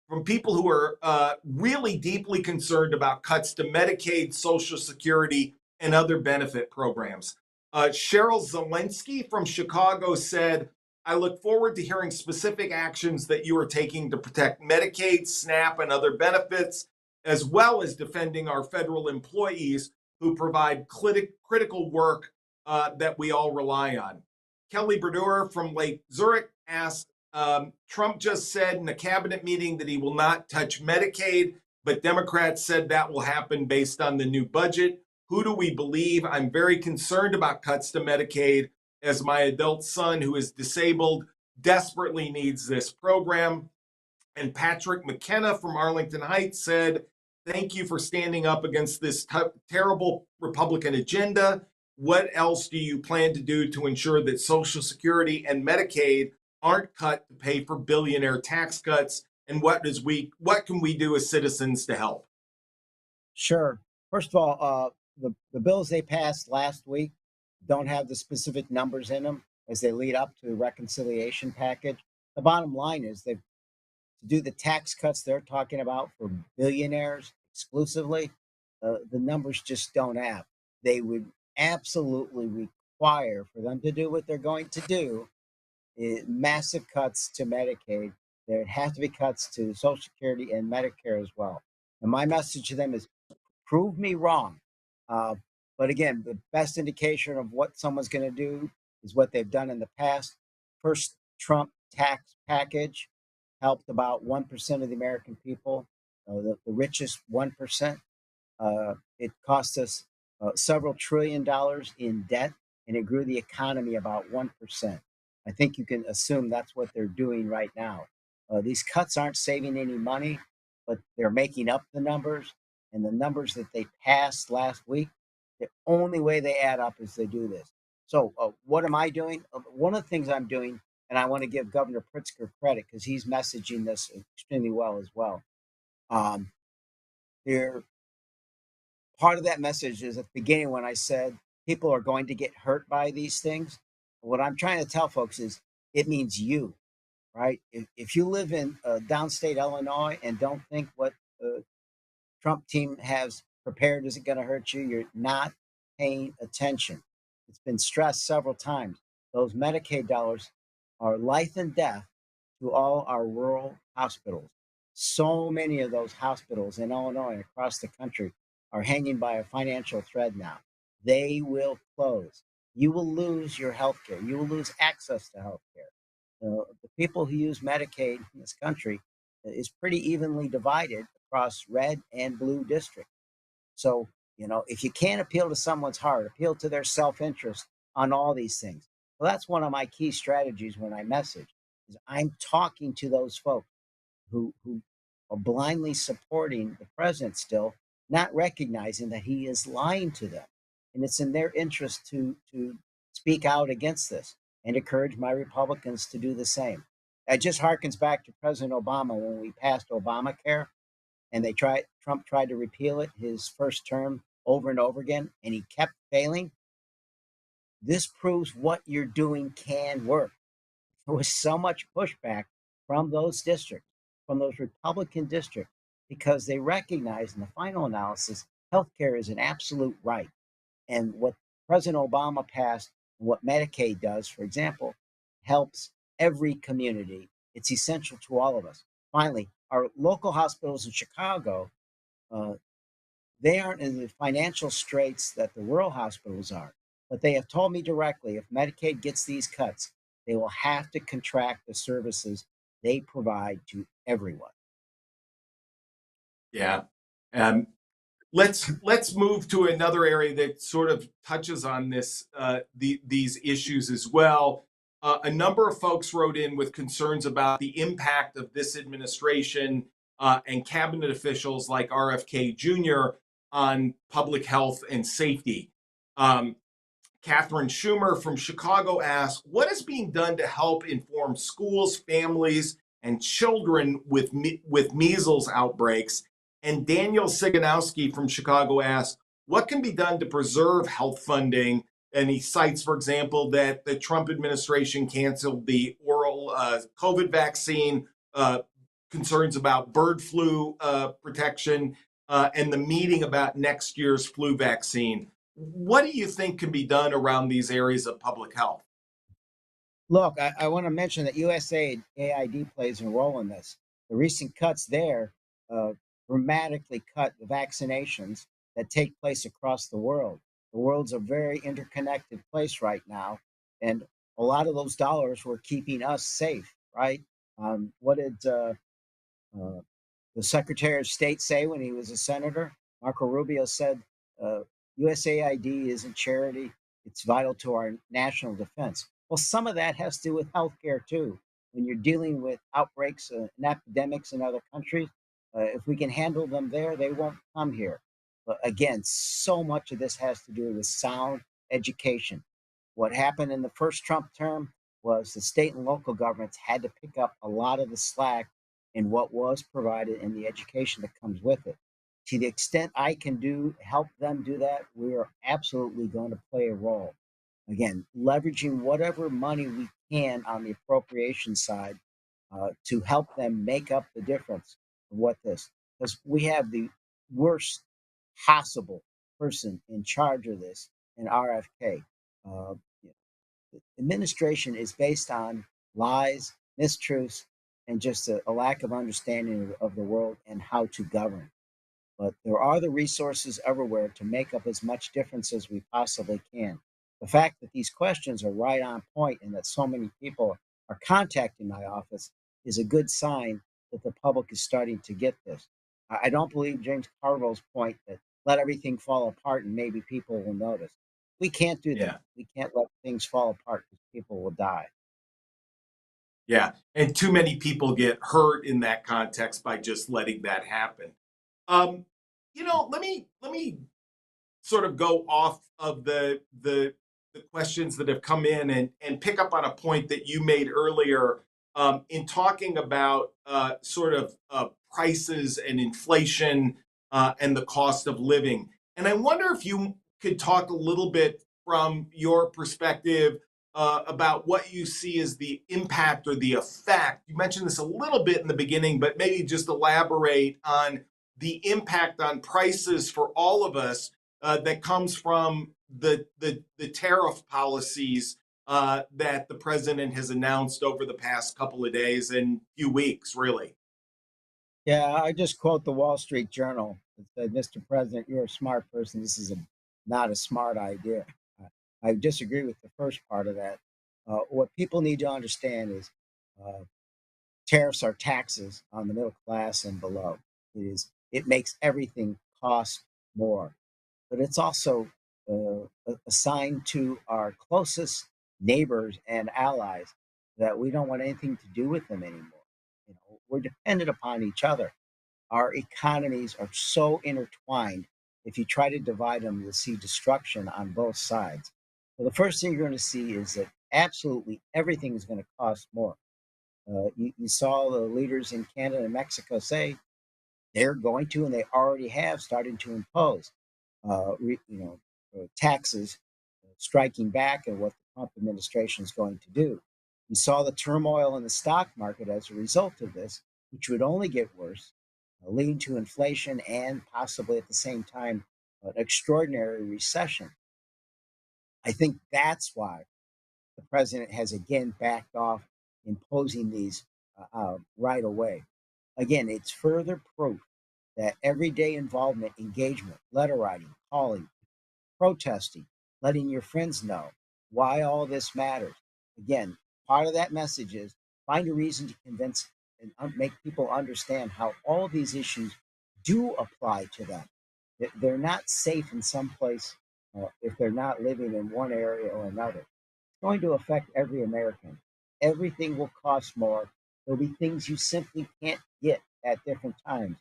Speaker 2: from people who are really deeply concerned about cuts to Medicaid, Social Security, and other benefit programs. Cheryl Zelensky from Chicago said, I look forward to hearing specific actions that you are taking to protect Medicaid, SNAP, and other benefits, as well as defending our federal employees who provide critical work that we all rely on. Kelly Berdura from Lake Zurich asked, Trump just said in a cabinet meeting that he will not touch Medicaid, but Democrats said that will happen based on the new budget. Who do we believe? I'm very concerned about cuts to Medicaid as my adult son, who is disabled, desperately needs this program. And Patrick McKenna from Arlington Heights said, thank you for standing up against this terrible Republican agenda. What else do you plan to do to ensure that Social Security and Medicaid aren't cut to pay for billionaire tax cuts? And what can we do as citizens to help?
Speaker 1: Sure. First of all, the bills they passed last week don't have the specific numbers in them as they lead up to the reconciliation package. The bottom line is they to do the tax cuts they're talking about for billionaires exclusively. The numbers just don't add. They would absolutely require for them to do what they're going to do massive cuts to Medicaid. There have to be cuts to Social Security and Medicare as well. And my message to them is prove me wrong. Uh, but again, the best indication of what someone's going to do is what they've done in the past. First Trump tax package helped about 1% of the American people, the richest 1%. It cost us several $1 trillion in debt, and it grew the economy about 1%. I think you can assume that's what they're doing right now. These cuts aren't saving any money, but they're making up the numbers. And the numbers that they passed last week, the only way they add up is they do this. So, what am I doing? One of the things I'm doing, and I want to give Governor Pritzker credit because he's messaging this extremely well as well. They're part of that message is at the beginning when I said people are going to get hurt by these things. What I'm trying to tell folks is it means you, right? If you live in downstate Illinois and don't think what the Trump team has prepared isn't going to hurt you, you're not paying attention. It's been stressed several times. Those Medicaid dollars are life and death to all our rural hospitals. So many of those hospitals in Illinois and across the country are hanging by a financial thread now. They will close. You will lose your health care. You will lose access to health care. The people who use Medicaid in this country is pretty evenly divided across red and blue districts. So, if you can't appeal to someone's heart, appeal to their self-interest on all these things. Well, that's one of my key strategies when I message is I'm talking to those folks who are blindly supporting the president still, not recognizing that he is lying to them. And it's in their interest to speak out against this and encourage my Republicans to do the same. It just harkens back to President Obama when we passed Obamacare and Trump tried to repeal it his first term over and over again, and he kept failing. This proves what you're doing can work. There was so much pushback from those districts, from those Republican districts, because they recognize in the final analysis, healthcare is an absolute right. And what President Obama passed and what Medicaid does, for example, helps every community. It's essential to all of us. Finally, our local hospitals in Chicago, uh, they aren't in the financial straits that the rural hospitals are, but they have told me directly if Medicaid gets these cuts, they will have to contract the services they provide to everyone.
Speaker 2: Yeah. Um, let's move to another area that sort of touches on these issues as well. A number of folks wrote in with concerns about the impact of this administration and cabinet officials like RFK Jr. on public health and safety. Um, Catherine Schumer from Chicago asked, what is being done to help inform schools, families, and children with measles outbreaks? And Daniel Siganowski from Chicago asked, what can be done to preserve health funding? And he cites, for example, that the Trump administration canceled the oral COVID vaccine, concerns about bird flu protection, and the meeting about next year's flu vaccine. What do you think can be done around these areas of public health?
Speaker 1: Look, I want to mention that USAID plays a role in this. The recent cuts there uh, dramatically cut the vaccinations that take place across the world. The world's a very interconnected place right now, and a lot of those dollars were keeping us safe, right? What did uh, the Secretary of State say when he was a senator? Marco Rubio said uh, USAID isn't charity, it's vital to our national defense. Well, some of that has to do with healthcare too. When you're dealing with outbreaks and epidemics in other countries, if we can handle them there, they won't come here. But again, so much of this has to do with sound education. What happened in the first Trump term was the state and local governments had to pick up a lot of the slack in what was provided and the education that comes with it. To the extent I can help them do that, we are absolutely going to play a role. Again, leveraging whatever money we can on the appropriation side to help them make up the difference of what this, because we have the worst possible person in charge of this in RFK. Uh, Administration is based on lies, mistruths, and just a lack of understanding of the world and how to govern. But there are the resources everywhere to make up as much difference as we possibly can. The fact that these questions are right on point and that so many people are contacting my office is a good sign that the public is starting to get this. I don't believe James Carville's point that let everything fall apart and maybe people will notice. We can't do
Speaker 2: Yeah.
Speaker 1: that. We can't let things fall apart because people will die.
Speaker 2: Yeah. And too many people get hurt in that context by just letting that happen. Um, let me sort of go off of the questions that have come in and pick up on a point that you made earlier in talking about sort of prices and inflation and the cost of living. And I wonder if you could talk a little bit from your perspective about what you see as the impact or the effect. You mentioned this a little bit in the beginning, but maybe just elaborate on the impact on prices for all of us that comes from the tariff policies that the president has announced over the past couple of days and few weeks, really.
Speaker 1: Yeah, I just quote the Wall Street Journal. It said, "Mr. President, you're a smart person. This is not a smart idea." Uh, I disagree with the first part of that. What people need to understand is uh, tariffs are taxes on the middle class and below. It makes everything cost more, but it's also a sign to our closest neighbors and allies that we don't want anything to do with them anymore. We're dependent upon each other. Our economies are so intertwined. If you try to divide them, you'll see destruction on both sides. So the first thing you're going to see is that absolutely everything is going to cost more. You saw the leaders in Canada and Mexico say they're going to, and they already have started to impose, taxes, striking back at what the Trump administration is going to do. We saw the turmoil in the stock market as a result of this, which would only get worse, leading to inflation and possibly at the same time an extraordinary recession. I think that's why the president has again backed off imposing these right away. Again, it's further proof that everyday involvement, engagement, letter writing, calling, protesting, letting your friends know why all this matters. Again, part of that message is find a reason to convince and make people understand how all these issues do apply to them. They're not safe in some place if they're not living in one area or another. Going to affect every American. Everything will cost more. There'll be things you simply can't get at different times.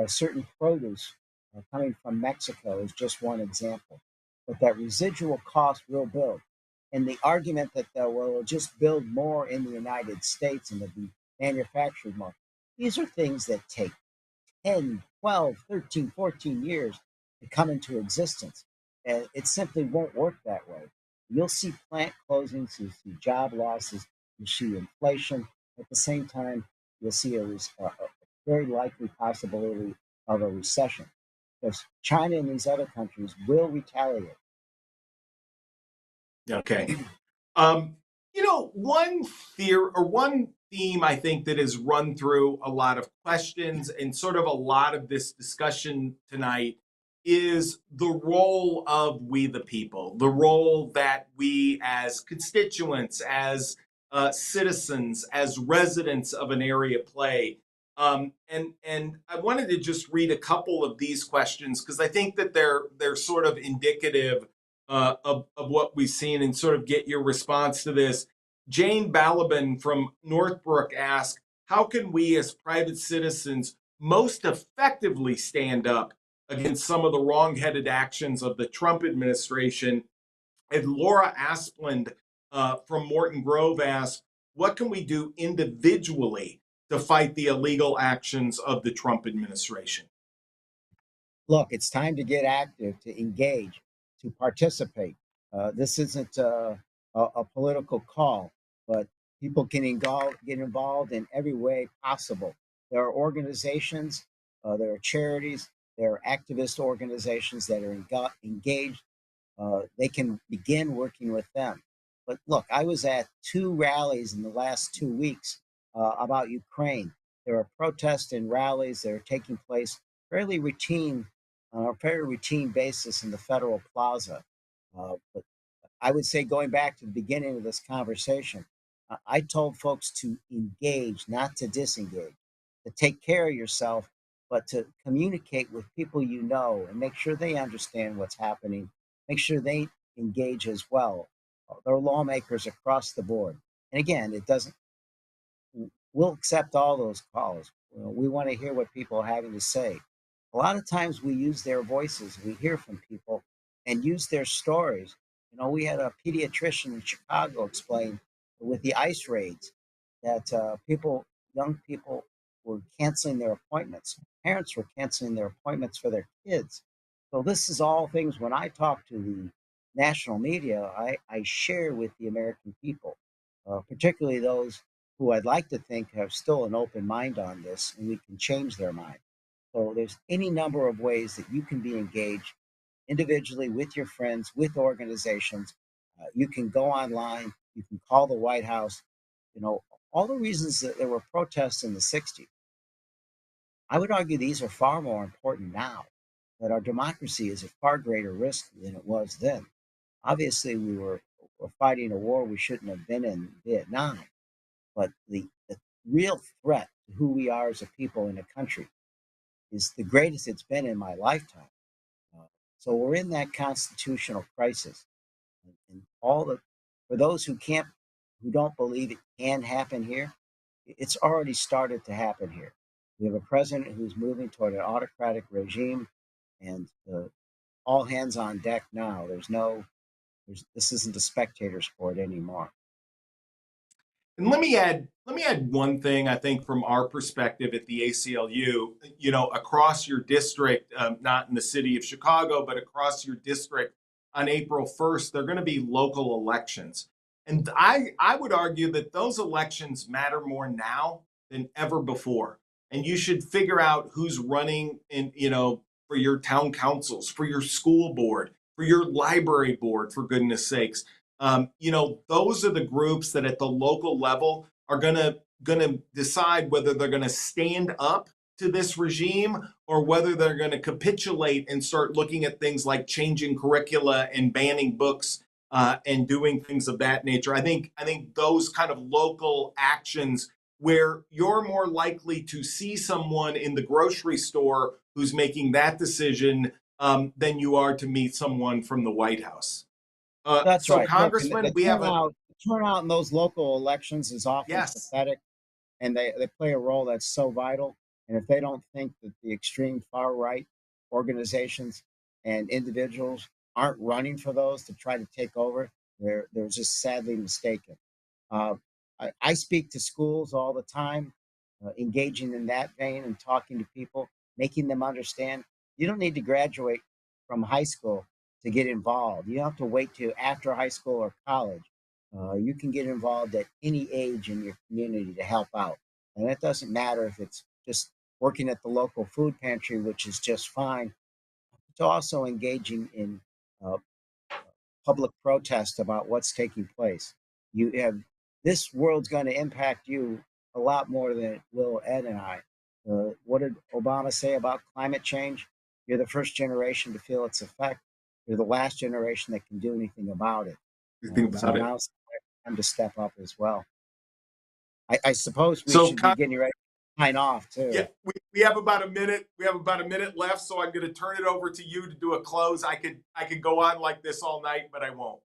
Speaker 1: Certain produce coming from Mexico is just one example. But that residual cost will build. And the argument that, well, we'll just build more in the United States and it'll be manufactured more. These are things that take 10, 12, 13, 14 years to come into existence. And it simply won't work that way. You'll see plant closings, you'll see job losses, you'll see inflation. At the same time, you'll see a very likely possibility of a recession because China and these other countries will retaliate.
Speaker 2: Okay. One theory or one theme I think that has run through a lot of questions and sort of a lot of this discussion tonight is the role of we the people, the role that we as constituents, as citizens, as residents of an area play. And I wanted to just read a couple of these questions because I think that they're sort of indicative of what we've seen and sort of get your response to this. Jane Balaban from Northbrook asked, how can we as private citizens most effectively stand up against some of the wrong-headed actions of the Trump administration? And Laura Asplund from Morton Grove asked, what can we do individually to fight the illegal actions of the Trump administration?
Speaker 1: Look, it's time to get active, to engage, to participate. This isn't a political call, but people can get involved in every way possible. There are organizations, there are charities, there are activist organizations that are engaged. They can begin working with them. But look, I was at two rallies in the last 2 weeks about Ukraine. There are protests and rallies that are taking place fairly routine on a very routine basis in the Federal Plaza. But I would say, going back to the beginning of this conversation, I told folks to engage, not to disengage, to take care of yourself, but to communicate with people you know and make sure they understand what's happening, make sure they engage as well. There are lawmakers across the board. And again, it doesn't we'll accept all those calls. We want to hear what people are having to say. A lot of times we use their voices, we hear from people and use their stories. We had a pediatrician in Chicago explain with the ICE raids that young people were canceling their appointments. Parents were canceling their appointments for their kids. So this is all things when I talk to the national media, I share with the American people, particularly those who I'd like to think have still an open mind on this and we can change their mind. So there's any number of ways that you can be engaged individually with your friends, with organizations. You can go online, you can call the White House. You know, all the reasons that there were protests in the 60s. I would argue these are far more important now, that our democracy is at far greater risk than it was then. Obviously, were fighting a war we shouldn't have been in, Vietnam, but the real threat to who we are as a people in a country is the greatest it's been in my lifetime. Uh, so we're in that constitutional crisis, and all the for those who don't believe it can happen here, it's already started to happen here. We have a president who's moving toward an autocratic regime, and all hands on deck now. This isn't a spectator sport anymore.
Speaker 2: And let me add one thing. I think from our perspective at the ACLU, across your district, not in the city of Chicago, but across your district on April 1st, there are going to be local elections, and I would argue that those elections matter more now than ever before. And you should figure out who's running in, for your town councils, for your school board, for your library board, for goodness sakes. Those are the groups that at the local level are gonna decide whether they're gonna stand up to this regime or whether they're going to capitulate and start looking at things like changing curricula and banning books, and doing things of that nature. I think those kind of local actions where you're more likely to see someone in the grocery store who's making that decision, than you are to meet someone from the White House.
Speaker 1: That's
Speaker 2: So,
Speaker 1: right. Look, and
Speaker 2: Congressman, we have a
Speaker 1: the turnout in those local elections is often
Speaker 2: yes.
Speaker 1: pathetic, and they play a role that's so vital. And if they don't think that the extreme far right organizations and individuals aren't running for those to try to take over, they're just sadly mistaken. Uh, I speak to schools all the time, engaging in that vein and talking to people, making them understand you don't need to graduate from high school to get involved. You don't have to wait till after high school or college. You can get involved at any age in your community to help out. And it doesn't matter if it's just working at the local food pantry, which is just fine, to also engaging in uh, public protest about what's taking place. You have This world's going to impact you a lot more than it will Ed and I. What did Obama say about climate change? You're the first generation to feel its effect. You're the last generation that can do anything about it.
Speaker 2: Think
Speaker 1: So
Speaker 2: about it.
Speaker 1: now it's time to step up as well. I suppose we
Speaker 2: So,
Speaker 1: should be getting ready to sign off
Speaker 2: yeah,
Speaker 1: too.
Speaker 2: we have about a minute. We have about a minute left, so I'm going to turn it over to you to do a close. I could go on like this all night, but I won't.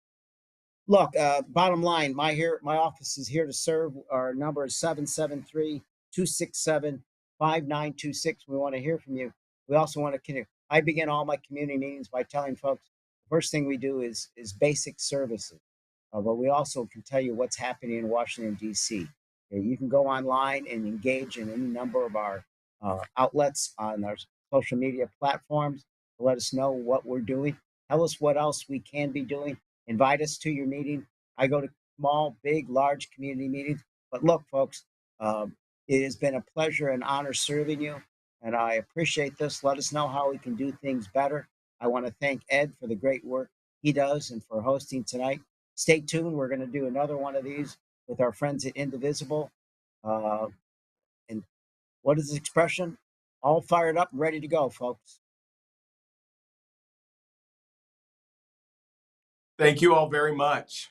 Speaker 1: Look, bottom line, my office is here to serve. Our number is 773-267-5926. We want to hear from you. We also want to continue. I begin all my community meetings by telling folks the first thing we do is basic services. But we also can tell you what's happening in Washington, D.C. You can go online and engage in any number of our outlets on our social media platforms to let us know what we're doing. Tell us what else we can be doing. Invite us to your meeting. I go to small, big, large community meetings. But look, folks, it has been a pleasure and honor serving you, and I appreciate this. Let us know how we can do things better. I want to thank Ed for the great work he does and for hosting tonight. Stay tuned. We're going to do another one of these with our friends at Indivisible. Uh, and what is the expression? All fired up and ready to go, folks.
Speaker 2: Thank you all very much.